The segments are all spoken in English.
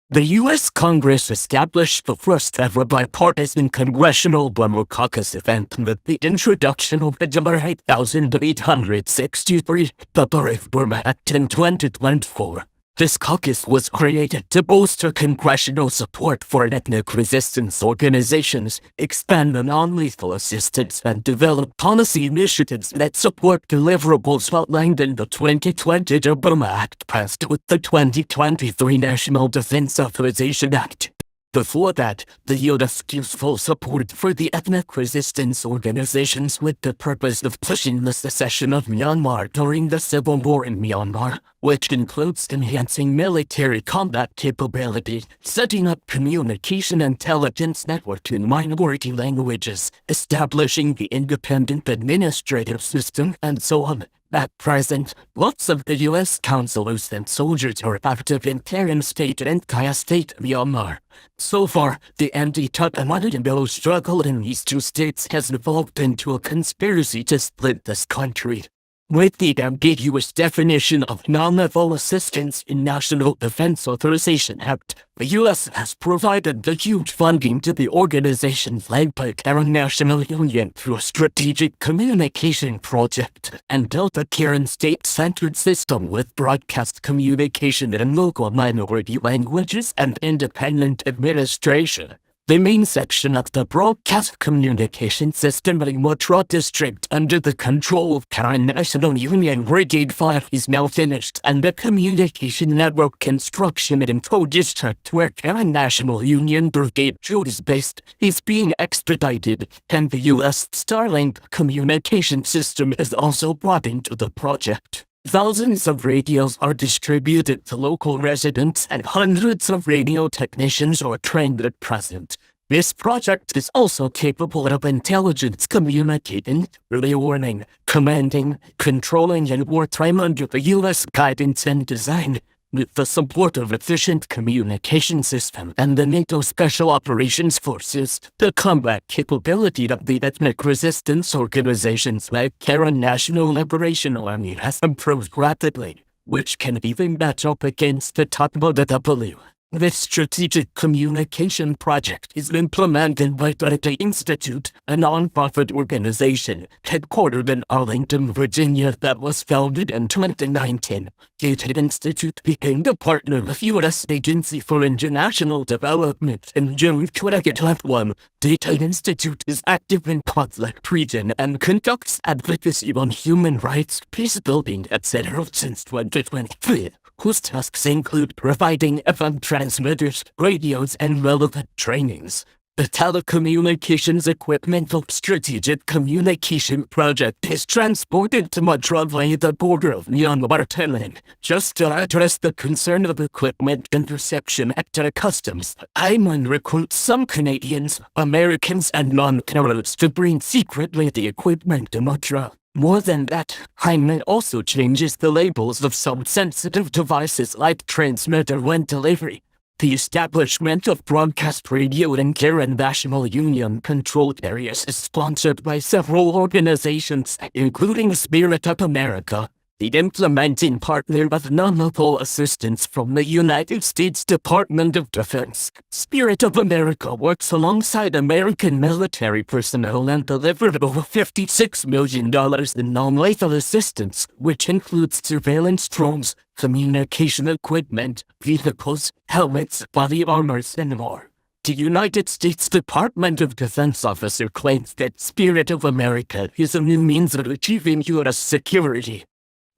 The U.S. Congress established the first ever bipartisan congressional Burma caucus event with the introduction of the July 8863 Republic Burma Act in 2024. This caucus was created to bolster congressional support for ethnic resistance organizations, expand the non-lethal assistance, and develop policy initiatives that support deliverables outlined in the 2020 Burma Act passed with the 2023 National Defense Authorization Act. Before that, the U.S. gives full support for the ethnic resistance organizations with the purpose of pushing the secession of Myanmar during the civil war in Myanmar, which includes enhancing military combat capability, setting up communication intelligence network in minority languages, establishing the independent administrative system, and so on. At present, lots of the U.S. counselors and soldiers are active in Karen State and Kaya State, Myanmar. So far, the anti-Taliban struggle in these two states has evolved into a conspiracy to split this country. With the ambiguous definition of non-lethal assistance in National Defense Authorization Act, the U.S. has provided the huge funding to the organization led by Karen National Union through a strategic communication project and built a Karen state-centered system with broadcast communication in local minority languages and independent administration. The main section of the broadcast communication system in Matra district under the control of Karen National Union Brigade 5 is now finished, and the communication network construction in Tho district where Karen National Union Brigade 2 is based is being expedited, and the U.S. Starlink communication system is also brought into the project. Thousands of radios are distributed to local residents and hundreds of radio technicians are trained at present. This project is also capable of intelligence communicating, early warning, commanding, controlling in wartime under the U.S. guidance and design, with the support of efficient communication system and the NATO Special Operations Forces. The combat capability of the ethnic resistance organizations like Karen National Liberation Army has improved rapidly, which can even match up against the W. This strategic communication project is implemented by the Institute, a non-profit organization headquartered in Arlington, Virginia that was founded in 2019. Gated Institute became the partner of U.S. Agency for International Development in June 2021. Data Institute is active in conflict region and conducts advocacy on human rights, peace building, etc. since 2023. Whose tasks include providing FM transmitters, radios, and relevant trainings. The telecommunications equipment of Strategic Communication Project is transported to Matra via the border of Myanmar, Thailand, just to address the concern of equipment interception at the customs. Ayman recruits some Canadians, Americans, and non-Canadians to bring secretly the equipment to Matra. More than that, Hyman also changes the labels of some sensitive devices like transmitter when delivery. The establishment of broadcast radio in Karen National Union controlled areas is sponsored by several organizations, including Spirit of America, the implementing partner of non-lethal assistance from the United States Department of Defense. Spirit of America works alongside American military personnel and delivered over $56 million in non-lethal assistance, which includes surveillance drones, communication equipment, vehicles, helmets, body armors, and more. The United States Department of Defense officer claims that Spirit of America is a new means of achieving U.S. security.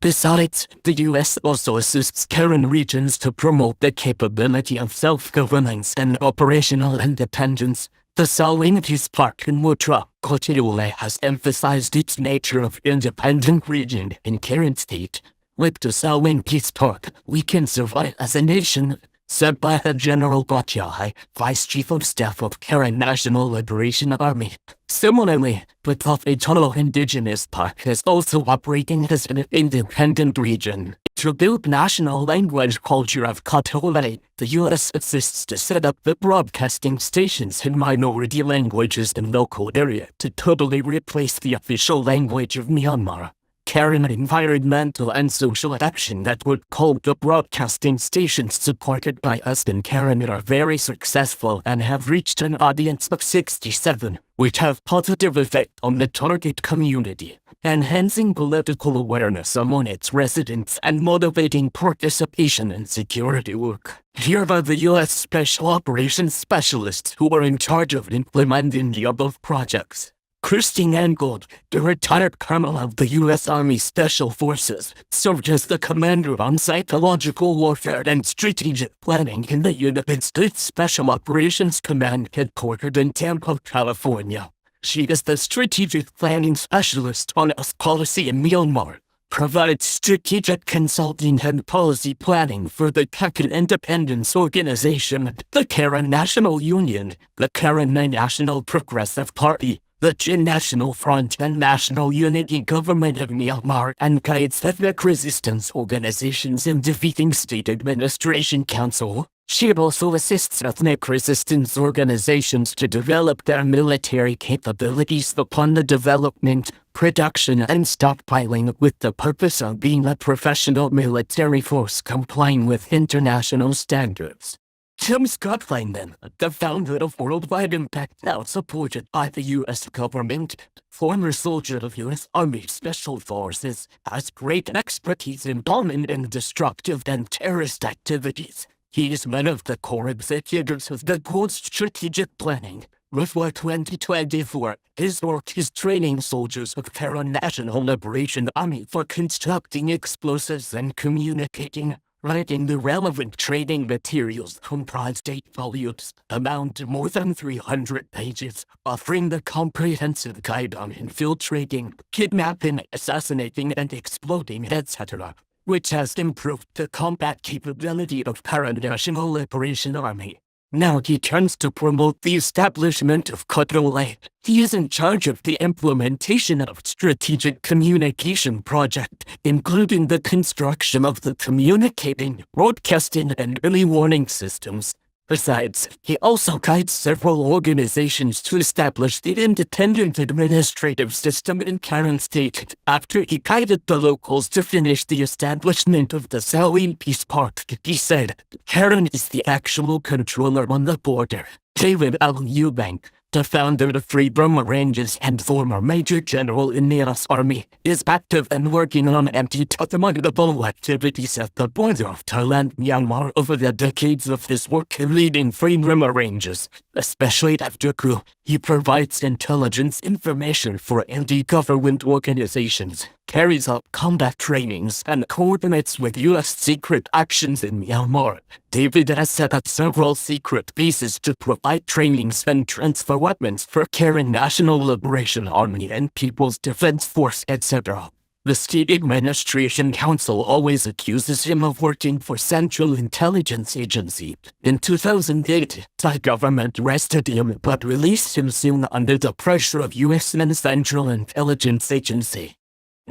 Besides, the U.S. also assists Karen regions to promote the capability of self-governance and operational independence. The Salween Peace Park in Matra, Kotiule has emphasized its nature of independent region in Karen State. With the Salween Peace Park, we can survive as a nation, said by General Bachai, Vice Chief of Staff of Karen National Liberation Army. Similarly, the Tafetolo Indigenous Park is also operating as an independent region. To build national language culture of Katole, the U.S. assists to set up the broadcasting stations in minority languages in local area to totally replace the official language of Myanmar. Karen environmental and social action network called the broadcasting stations supported by us in Karen are very successful and have reached an audience of 67, which have positive effect on the target community, enhancing political awareness among its residents and motivating participation in security work. Here are the U.S. Special Operations Specialists who are in charge of implementing the above projects. Christine Angold, the retired colonel of the U.S. Army Special Forces, served as the commander on psychological warfare and strategic planning in the United States Special Operations Command headquartered in Tampa, California. She is the strategic planning specialist on US policy in Myanmar, provides strategic consulting and policy planning for the Kachin Independence Organization, the Karen National Union, the Karen National Progressive Party, the Jin National Front and National Unity Government of Myanmar, and guides ethnic resistance organizations in defeating State Administration Council. She also assists ethnic resistance organizations to develop their military capabilities upon the development, production, and stockpiling with the purpose of being a professional military force complying with international standards. Tim Scott Langdon, the founder of Worldwide Impact, now supported by the U.S. government, former soldier of U.S. Army Special Forces, has great expertise in bombing and destructive and terrorist activities. He is one of the core executives of the Gold Strategic Planning. Before 2024, his work is training soldiers of Karen National Liberation Army for constructing explosives and communicating. Writing the relevant training materials comprised 8 volumes, amount to more than 300 pages, offering the comprehensive guide on infiltrating, kidnapping, assassinating, and exploding, etc., which has improved the combat capability of Karen National Liberation Army. Now he turns to promote the establishment of Control. He is in charge of the implementation of Strategic Communication Project, including the construction of the communicating, broadcasting, and early warning systems. Besides, he also guides several organizations to establish the independent administrative system in Karen State. After he guided the locals to finish the establishment of the Selwyn Peace Park, he said, Karen is the actual controller on the border. David L. Eubank, the founder of Free Burma Rangers and former Major General in the U.S. Army, is active and working on anti-Tatmadaw activities at the border of Thailand, Myanmar over the decades of his work leading Free Burma Rangers, especially after coup. He provides intelligence information for anti-government organizations, carries out combat trainings, and coordinates with U.S. secret actions in Myanmar. David has set up several secret bases to provide trainings and transfer weapons for Karen National Liberation Army and People's Defense Force, etc. The State Administration Council always accuses him of working for Central Intelligence Agency. In 2008, Thai government arrested him but released him soon under the pressure of U.S. and Central Intelligence Agency.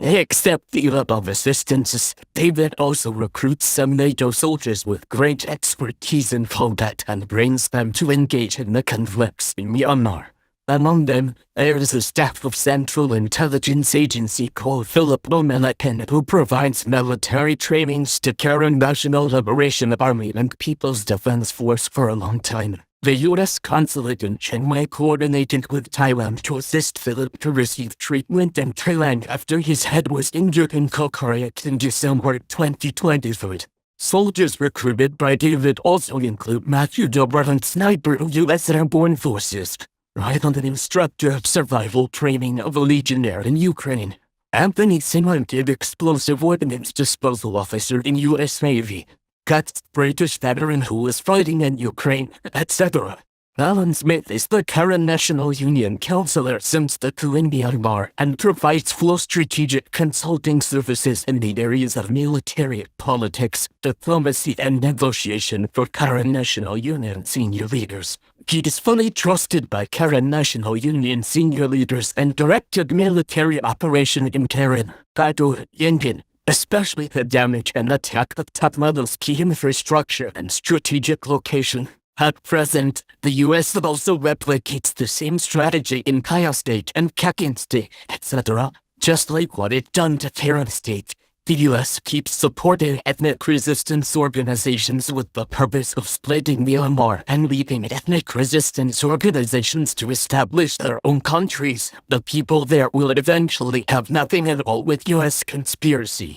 Except the above assistances, David also recruits some NATO soldiers with great expertise in combat and brings them to engage in the conflicts in Myanmar. Among them, there is a staff of Central Intelligence Agency called Philip O'Melican, who provides military trainings to Karen National Liberation Army and People's Defense Force for a long time. The U.S. consulate in Chiang Mai coordinated with Thailand to assist Philip to receive treatment in Thailand after his head was injured in Kokoriak in December 2023. Soldiers recruited by David also include Matthew Dobrin, sniper of U.S. Airborne Forces, Ryan, an instructor of survival training of a legionnaire in Ukraine, Anthony Simonted, explosive ordnance disposal officer in U.S. Navy, Guts, British veteran who was fighting in Ukraine, etc. Alan Smith is the Karen National Union counselor since the coup in Myanmar and provides full strategic consulting services in the areas of military, politics, diplomacy, and negotiation for Karen National Union senior leaders. He is fully trusted by Karen National Union senior leaders and directed military operation in Karen, Kado, Yangon, especially the damage and attack of Tatmadaw's key infrastructure and strategic location. At present, the U.S. also replicates the same strategy in Kaya State and Kakin State, etc. Just like what it done to Terran State, the US keeps supporting ethnic resistance organizations with the purpose of splitting Myanmar and leaving ethnic resistance organizations to establish their own countries. The people there will eventually have nothing at all with US conspiracy.